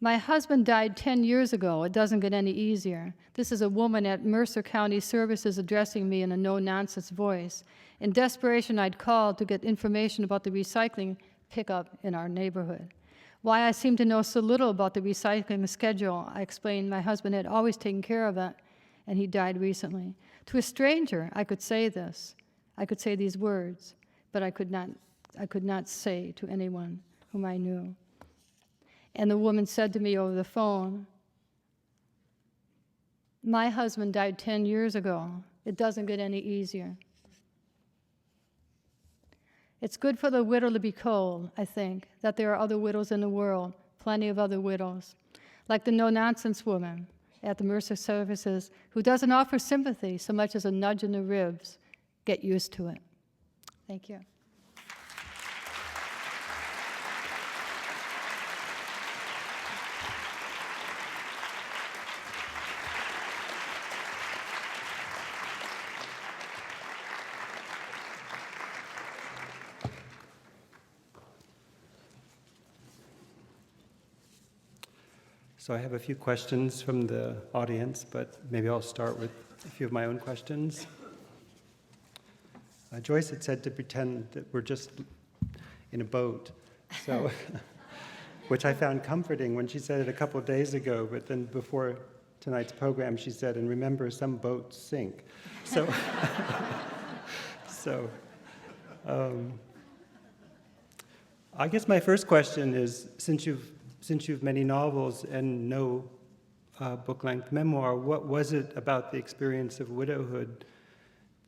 My husband died 10 years ago. It doesn't get any easier. This is a woman at Mercer County Services addressing me in a no-nonsense voice. In desperation, I'd called to get information about the recycling pickup in our neighborhood. Why I seemed to know so little about the recycling schedule, I explained my husband had always taken care of it, and he died recently. To a stranger, I could say this. I could say these words, but I could not say to anyone whom I knew. And the woman said to me over the phone, "My husband died 10 years ago. It doesn't get any easier." It's good for the widow to be cold, I think, that there are other widows in the world, plenty of other widows, like the no-nonsense woman at the Mercer Services who doesn't offer sympathy so much as a nudge in the ribs. Get used to it. Thank you. So I have a few questions from the audience, but maybe I'll start with a few of my own questions. Joyce had said to pretend that we're just in a boat, so which I found comforting when she said it a couple of days ago, but then before tonight's program she said, "And remember, some boats sink." So, I guess my first question is, since you've many novels and no book-length memoir, what was it about the experience of widowhood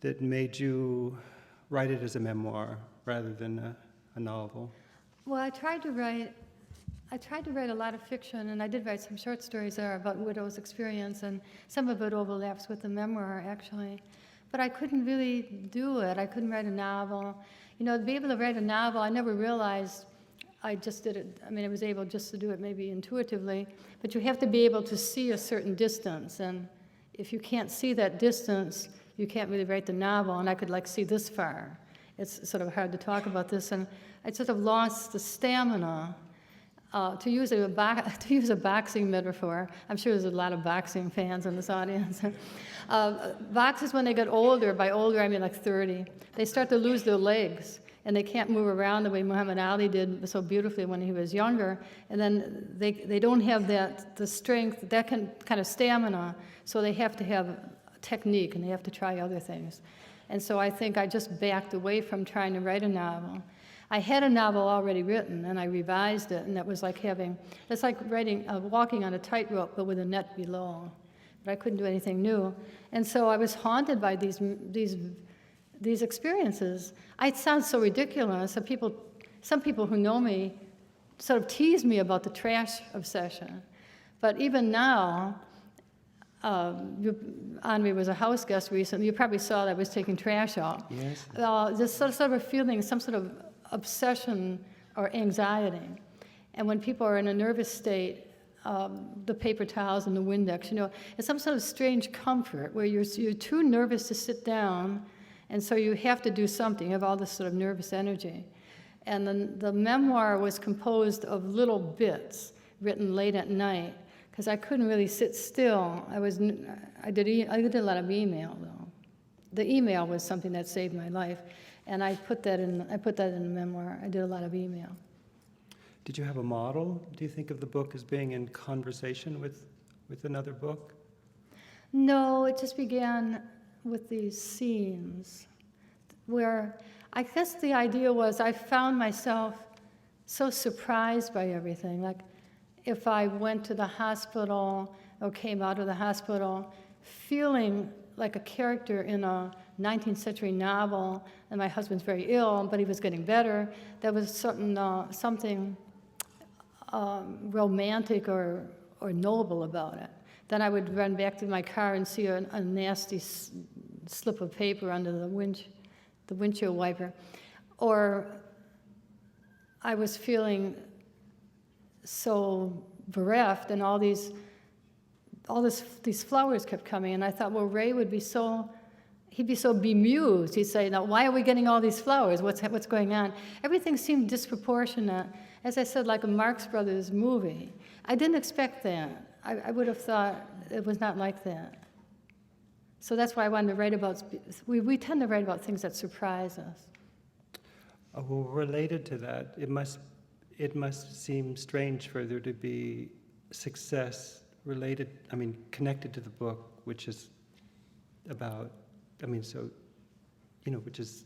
that made you write it as a memoir rather than a novel? Well, I tried to write a lot of fiction, and I did write some short stories there about widow's experience, and some of it overlaps with the memoir, actually. But I couldn't really do it. I couldn't write a novel. You know, to be able to write a novel, I never realized I just did it. I mean, I was able just to do it maybe intuitively, but you have to be able to see a certain distance, and if you can't see that distance, you can't really write the novel, and I could like see this far. It's sort of hard to talk about this, and I sort of lost the stamina. To use a boxing metaphor, I'm sure there's a lot of boxing fans in this audience. Boxers, when they get older, by older I mean like 30, they start to lose their legs, and they can't move around the way Muhammad Ali did so beautifully when he was younger, and then they don't have the strength, that kind of stamina, so they have to have technique, and they have to try other things. And so I think I just backed away from trying to write a novel. I had a novel already written, and I revised it, and it's like walking on a tightrope, but with a net below. But I couldn't do anything new. And so I was haunted by these experiences. It sounds so ridiculous. Some people who know me sort of tease me about the trash obsession. But even now, Henri was a house guest recently. You probably saw that I was taking trash out. Yes. There's sort of a feeling, some sort of obsession or anxiety. And when people are in a nervous state, the paper towels and the Windex, it's some sort of strange comfort where you're too nervous to sit down, and so you have to do something. You have all this sort of nervous energy. And then the memoir was composed of little bits written late at night, because I couldn't really sit still. I did a lot of email, though. The email was something that saved my life. And I put that in the memoir. I did a lot of email. Did you have a model? Do you think of the book as being in conversation with another book? No, it just began with these scenes where I guess the idea was I found myself so surprised by everything. Like if I went to the hospital or came out of the hospital feeling like a character in a 19th century novel, and my husband's very ill, but he was getting better. There was something romantic or noble about it. Then I would run back to my car and see a nasty slip of paper under the windshield wiper. Or I was feeling so bereft, and these flowers kept coming, and I thought, well, Ray would be so he'd be so bemused. He'd say, now, why are we getting all these flowers? What's going on? Everything seemed disproportionate. As I said, like a Marx Brothers movie. I didn't expect that. I would have thought it was not like that. So that's why I wanted to write about, we tend to write about things that surprise us. Well, related to that, it must seem strange for there to be success related, connected to the book, which is about, which is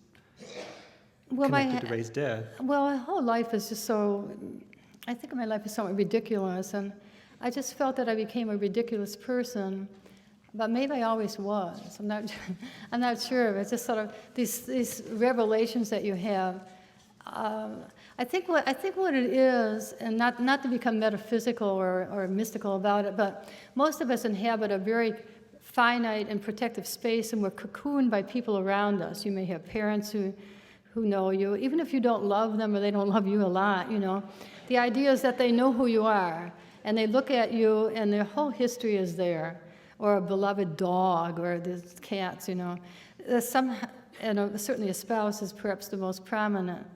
connected to Ray's death. Well, my whole life is just so, I think my life is somewhat ridiculous, and I just felt that I became a ridiculous person, but maybe I always was. I'm not sure. It's just sort of these revelations that you have. I think what it is, and not to become metaphysical or mystical about it, but most of us inhabit a very finite and protective space, and we're cocooned by people around us. You may have parents who know you, even if you don't love them or they don't love you a lot, The idea is that they know who you are, and they look at you, and their whole history is there, or a beloved dog, or there's cats, There's certainly a spouse is perhaps the most prominent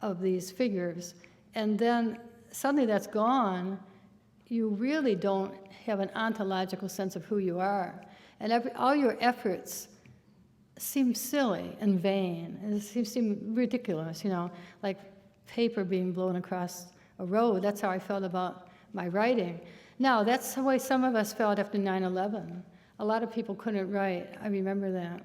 of these figures. And then suddenly that's gone, you really don't have an ontological sense of who you are. And all your efforts seem silly and vain. And it seem ridiculous, like paper being blown across a road. That's how I felt about my writing. Now, that's the way some of us felt after 9/11. A lot of people couldn't write. I remember that.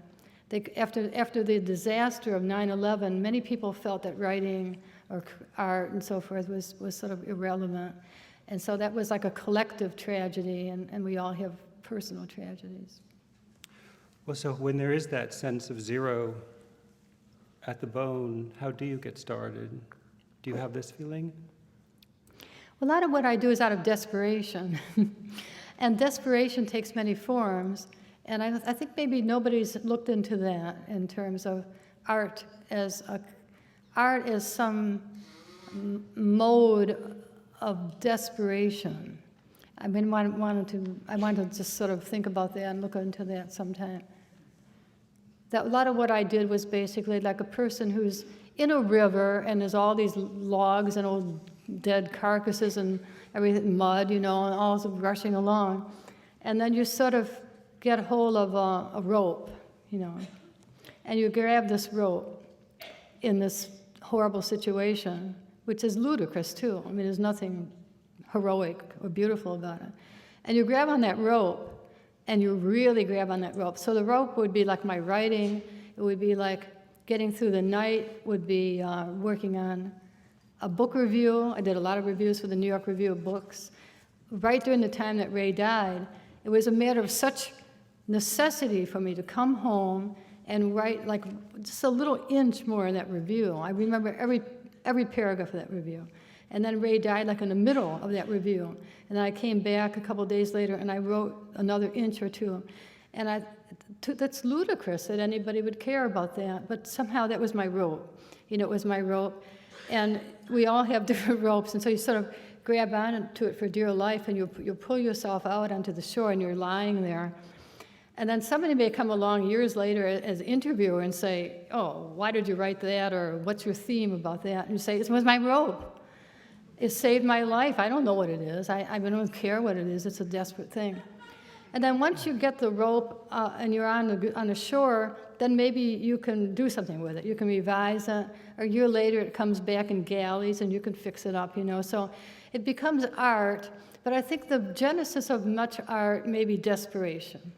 After the disaster of 9/11, many people felt that writing or art and so forth was sort of irrelevant. And so that was like a collective tragedy, and we all have personal tragedies. Well, so when there is that sense of zero at the bone, how do you get started? Do you have this feeling? A lot of what I do is out of desperation. And desperation takes many forms. And I think maybe nobody's looked into that in terms of art as some mode of desperation. I wanted to just sort of think about that and look into that sometime. That a lot of what I did was basically like a person who's in a river, and there's all these logs and old dead carcasses and everything, mud, and all sort of rushing along. And then you sort of get hold of a rope, and you grab this rope in this horrible situation, which is ludicrous too. There's nothing heroic or beautiful about it. And you grab on that rope, and you really grab on that rope. So the rope would be like my writing. It would be like getting through the night, would be working on a book review. I did a lot of reviews for the New York Review of Books. Right during the time that Ray died, it was a matter of such necessity for me to come home and write like just a little inch more in that review. I remember every paragraph of that review. And then Ray died like in the middle of that review. And then I came back a couple days later and I wrote another inch or two. And that's ludicrous that anybody would care about that, but somehow that was my rope. It was my rope. And we all have different ropes, and so you sort of grab onto it for dear life, and you pull yourself out onto the shore, and you're lying there. And then somebody may come along years later as an interviewer and say, oh, why did you write that, or what's your theme about that? And you say, it was my rope. It saved my life. I don't know what it is. I don't care what it is. It's a desperate thing. And then once you get the rope and you're on the shore, then maybe you can do something with it. You can revise it. A year later, it comes back in galleys, and you can fix it up, So it becomes art. But I think the genesis of much art may be desperation.